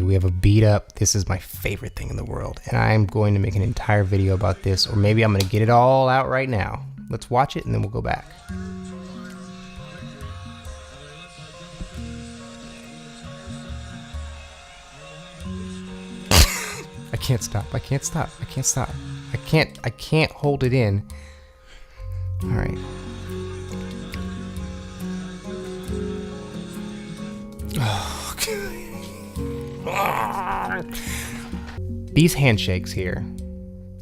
we have a beat up. This is my favorite thing in the world, and I'm going to make an entire video about this, or maybe I'm going to get it all out right now. Let's watch it and then we'll go back. I can't stop. I can't stop. I can't stop. I can't hold it in. All right. These handshakes here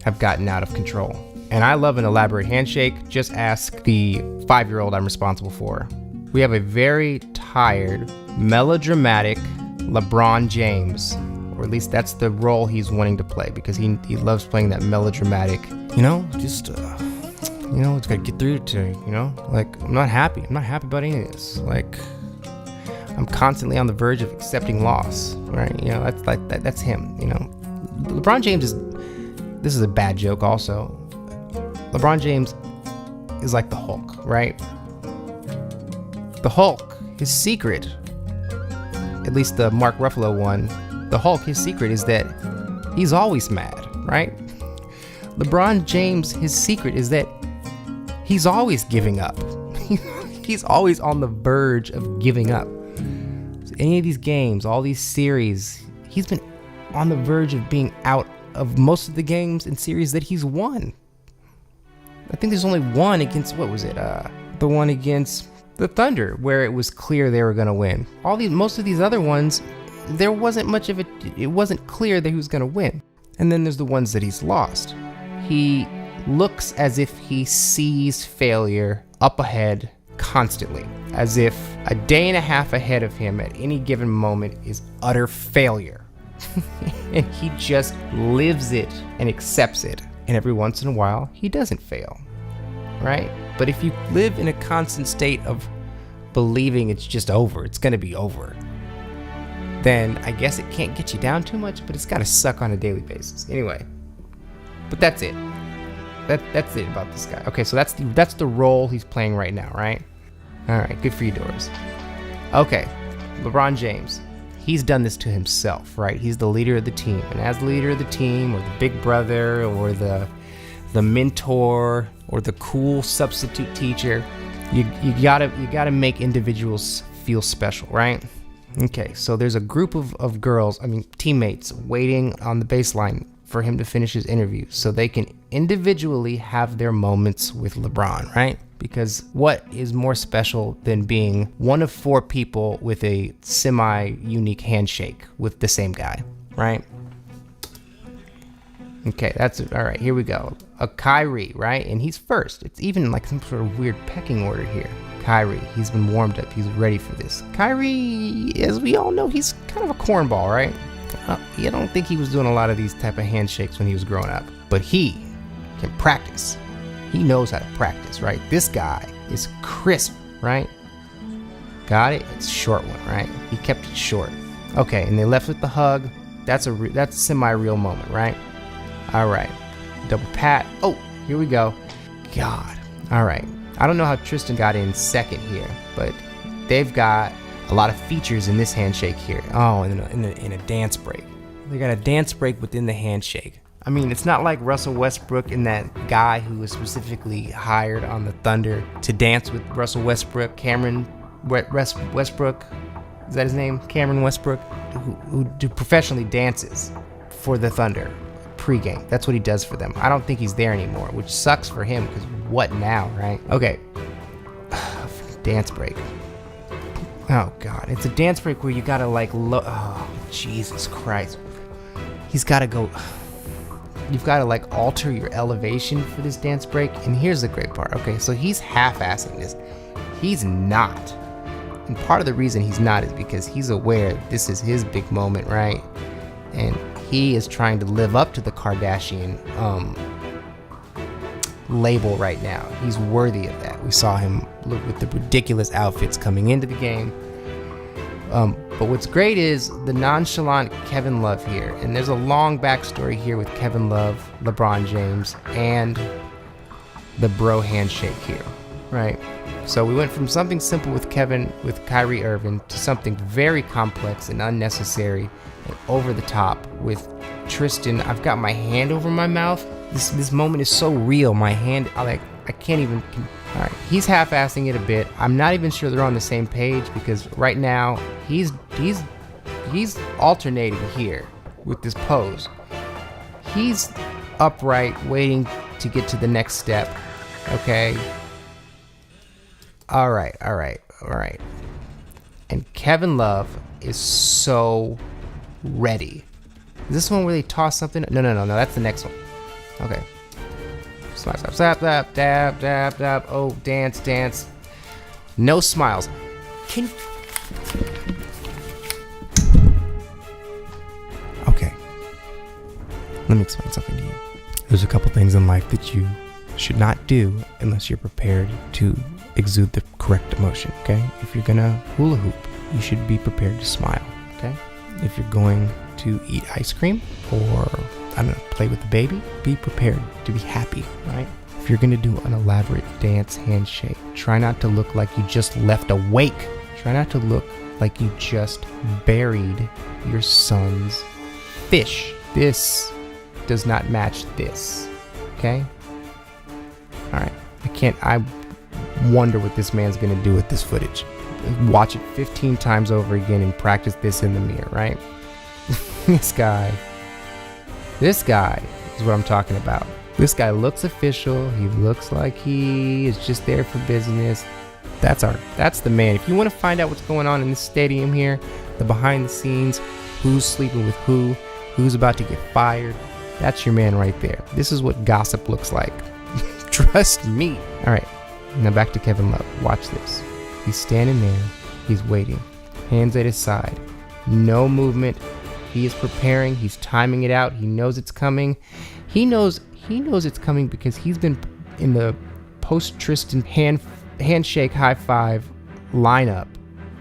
have gotten out of control. And I love an elaborate handshake. Just ask the 5-year-old I'm responsible for. We have a very tired, melodramatic Lebron James. Or at least that's the role he's wanting to play, because he loves playing that melodramatic, it's gotta get through it today, like, I'm not happy about any of this, like, I'm constantly on the verge of accepting loss, right? That's him, LeBron James this is a bad joke also, LeBron James is like the Hulk, right? The Hulk, his secret, at least the Mark Ruffalo one, the Hulk, his secret is that he's always mad, right? LeBron James, his secret is that he's always giving up. He's always on the verge of giving up. So any of these games, all these series, he's been on the verge of being out of most of the games and series that he's won. I think there's only one against, what was it? The one against the Thunder, where it was clear they were going to win. Most of these other ones, there wasn't much of it wasn't clear that he was going to win. And then there's the ones that he's lost. He looks as if he sees failure up ahead constantly, as if a day and a half ahead of him at any given moment is utter failure. And he just lives it and accepts it. And every once in a while, he doesn't fail, right? But if you live in a constant state of believing it's just over, it's going to be over, then I guess it can't get you down too much, but it's got to suck on a daily basis. Anyway, but that's it. That's it about this guy. Okay, so that's the role he's playing right now, right? All right, good for you, Doris. Okay, LeBron James. He's done this to himself, right? He's the leader of the team, and as the leader of the team, or the big brother, or the mentor, or the cool substitute teacher, you gotta make individuals feel special, right? Okay, so there's a group of girls, teammates, waiting on the baseline for him to finish his interview so they can individually have their moments with LeBron, right? Because what is more special than being one of 4 people with a semi-unique handshake with the same guy, right? Okay, that's it. All right, here we go. A Kyrie, right? And he's first. It's even like some sort of weird pecking order here. Kyrie, he's been warmed up. He's ready for this. Kyrie, as we all know, he's kind of a cornball, right? I don't think he was doing a lot of these type of handshakes when he was growing up. But he can practice. He knows how to practice, right? This guy is crisp, right? Got it? It's a short one, right? He kept it short. Okay, and they left with the hug. That's a semi-real moment, right? All right. Double pat. Oh, here we go. God. All right. I don't know how Tristan got in second here, but they've got a lot of features in this handshake here. Oh, in a dance break. They got a dance break within the handshake. It's not like Russell Westbrook and that guy who was specifically hired on the Thunder to dance with Russell Westbrook, Cameron Westbrook. Is that his name? Cameron Westbrook, who professionally dances for the Thunder pregame. That's what he does for them. I don't think he's there anymore, which sucks for him, because what now, right? Okay. Dance break. Oh, God. It's a dance break where you gotta, oh, Jesus Christ. He's gotta go... You've got to alter your elevation for this dance break. And here's the great part. Okay, so he's half-assing this. He's not. And part of the reason he's not is because he's aware this is his big moment, right? And he is trying to live up to the Kardashian label right now. He's worthy of that. We saw him look with the ridiculous outfits coming into the game. But what's great is the nonchalant Kevin Love here. And there's a long backstory here with Kevin Love, LeBron James, and the bro handshake here, right? So we went from something simple with Kyrie Irving to something very complex and unnecessary and over the top with Tristan. I've got my hand over my mouth. This moment is so real. My hand, I can't even. All right, he's half-assing it a bit. I'm not even sure they're on the same page because right now he's alternating here with this pose. He's upright, waiting to get to the next step. Okay. All right. And Kevin Love is so ready. Is this one where they toss something? No. That's the next one. Okay. Slap, dab, dab. Oh, dance. No smiles. Okay. Let me explain something to you. There's a couple things in life that you should not do unless you're prepared to exude the correct emotion, okay? If you're gonna hula hoop, you should be prepared to smile, okay? If you're going to eat ice cream or, I don't know, play with the baby, be prepared to be happy, right? If you're gonna do an elaborate dance handshake, try not to look like you just left a wake. Try not to look like you just buried your son's fish. This does not match this, okay? All right, I wonder what this man's gonna do with this footage. Watch it 15 times over again and practice this in the mirror, right? This guy is what I'm talking about. This guy looks official. He looks like he is just there for business. That's the man. If you want to find out what's going on in this stadium here, the behind the scenes, who's sleeping with who's about to get fired, that's your man right there. This is what gossip looks like. Trust me. All right, now back to Kevin Love. Watch this. He's standing there. He's waiting. Hands at his side. No movement. He is preparing. He's timing it out. He knows it's coming. He knows it's coming because he's been in the post-Tristan handshake high five lineup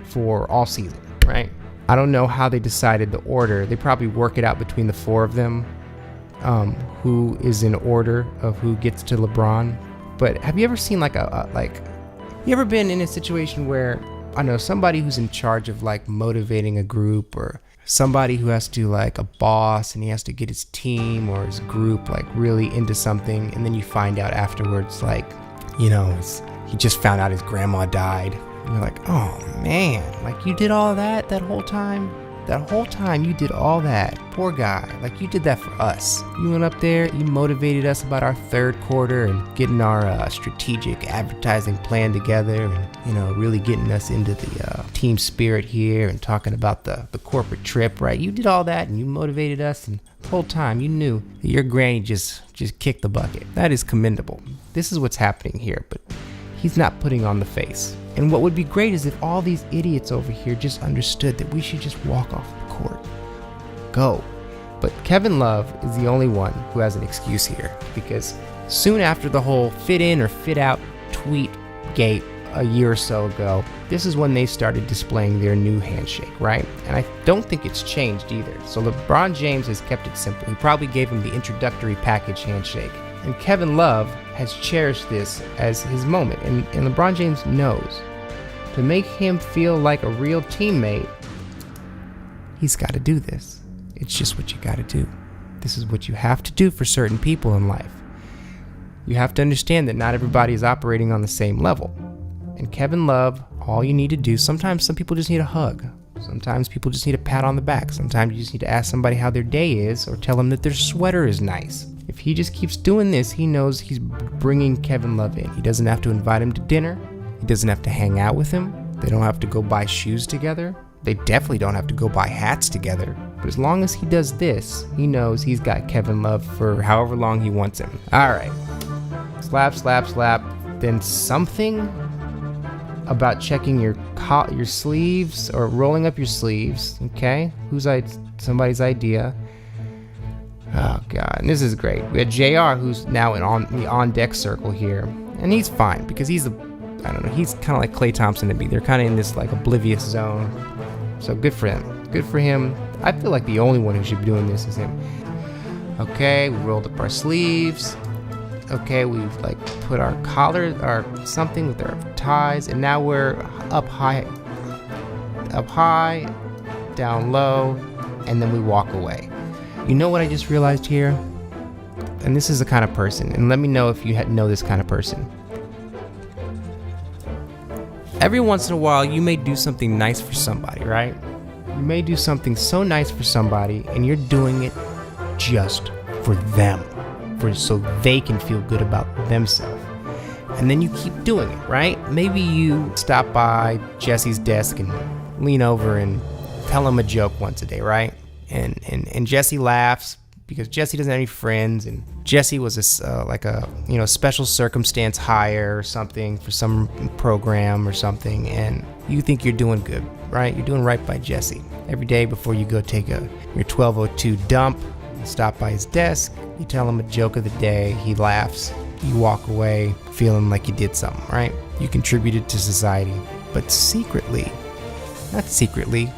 for all season, right? I don't know how they decided the order. They probably work it out between the four of them, who is in order of who gets to LeBron. But have you ever seen you ever been in a situation where, I don't know, somebody who's in charge of like motivating a group, or somebody who has to, like, a boss, and he has to get his team or his group like really into something, and then you find out afterwards, like, you know, he just found out his grandma died, and you're like, oh man, like, you did all that whole time you did all that, poor guy, like, you did that for us. You went up there, you motivated us about our third quarter and getting our strategic advertising plan together, and, you know, really getting us into the team spirit here and talking about the corporate trip, right? You did all that and you motivated us, and the whole time you knew that your granny just kicked the bucket. That is commendable. This is what's happening here, but he's not putting on the face. And what would be great is if all these idiots over here just understood that we should just walk off the court. Go. But Kevin Love is the only one who has an excuse here, because soon after the whole fit in or fit out tweet gate a year or so ago, this is when they started displaying their new handshake, right? And I don't think it's changed either. So LeBron James has kept it simple. He probably gave him the introductory package handshake. And Kevin Love has cherished this as his moment. And LeBron James knows to make him feel like a real teammate, he's got to do this. It's just what you got to do. This is what you have to do for certain people in life. You have to understand that not everybody is operating on the same level. And Kevin Love, all you need to do, sometimes some people just need a hug. Sometimes people just need a pat on the back. Sometimes you just need to ask somebody how their day is, or tell them that their sweater is nice. If he just keeps doing this, he knows he's bringing Kevin Love in. He doesn't have to invite him to dinner. He doesn't have to hang out with him. They don't have to go buy shoes together. They definitely don't have to go buy hats together. But as long as he does this, he knows he's got Kevin Love for however long he wants him. All right. Slap, slap, slap. Then something about checking your sleeves or rolling up your sleeves. Okay? Somebody's idea. Oh God, and this is great. We had JR, who's now in the on-deck circle here, and he's fine because he's he's kind of like Klay Thompson to me. They're kind of in this like oblivious zone, so good for him. Good for him. I feel like the only one who should be doing this is him. Okay, we rolled up our sleeves. Okay, we've like put our collar or something with our ties, and now we're up high, down low. and then we walk away. You know what I just realized here? And this is the kind of person, and let me know if you know this kind of person. Every once in a while, you may do something nice for somebody, right? You may do something so nice for somebody, and you're doing it just for them, so they can feel good about themselves. And then you keep doing it, right? Maybe you stop by Jesse's desk and lean over and tell him a joke once a day, right? And Jesse laughs because Jesse doesn't have any friends, and Jesse was a special circumstance hire or something for some program or something, and you think you're doing good, right? You're doing right by Jesse. Every day before you go take your 1202 dump, you stop by his desk, you tell him a joke of the day, he laughs, you walk away feeling like you did something, right? You contributed to society, but not secretly,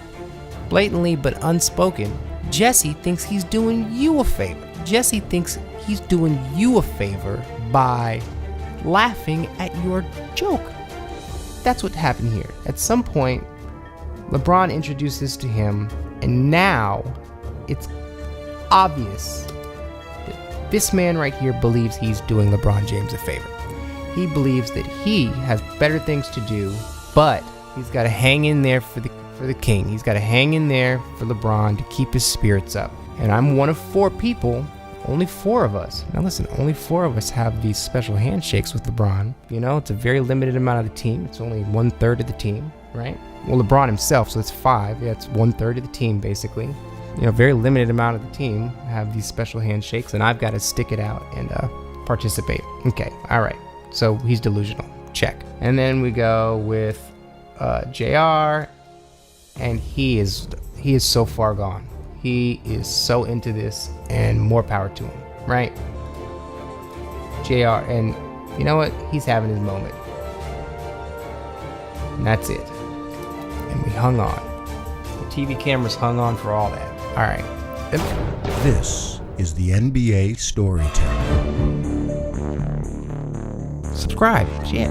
blatantly but unspoken, Jesse thinks he's doing you a favor. Jesse thinks he's doing you a favor by laughing at your joke. That's what happened here. At some point, LeBron introduced this to him, and now it's obvious that this man right here believes he's doing LeBron James a favor. He believes that he has better things to do, but he's got to hang in there for the king. He's got to hang in there for LeBron to keep his spirits up. And I'm one of 4 people, only 4 of us. Now listen, only 4 of us have these special handshakes with LeBron. You know, it's a very limited amount of the team. It's only 1/3 of the team, right? Well, LeBron himself, so it's 5. Yeah, it's 1/3 of the team, basically. You know, very limited amount of the team have these special handshakes, and I've got to stick it out and participate. Okay, all right. So he's delusional. Check. And then we go with JR, and he is so far gone. He is so into this, and more power to him, right? JR, and you know what? He's having his moment. And that's it. And we hung on. The TV cameras hung on for all that. All right. This is the NBA Storyteller. Subscribe. Shit.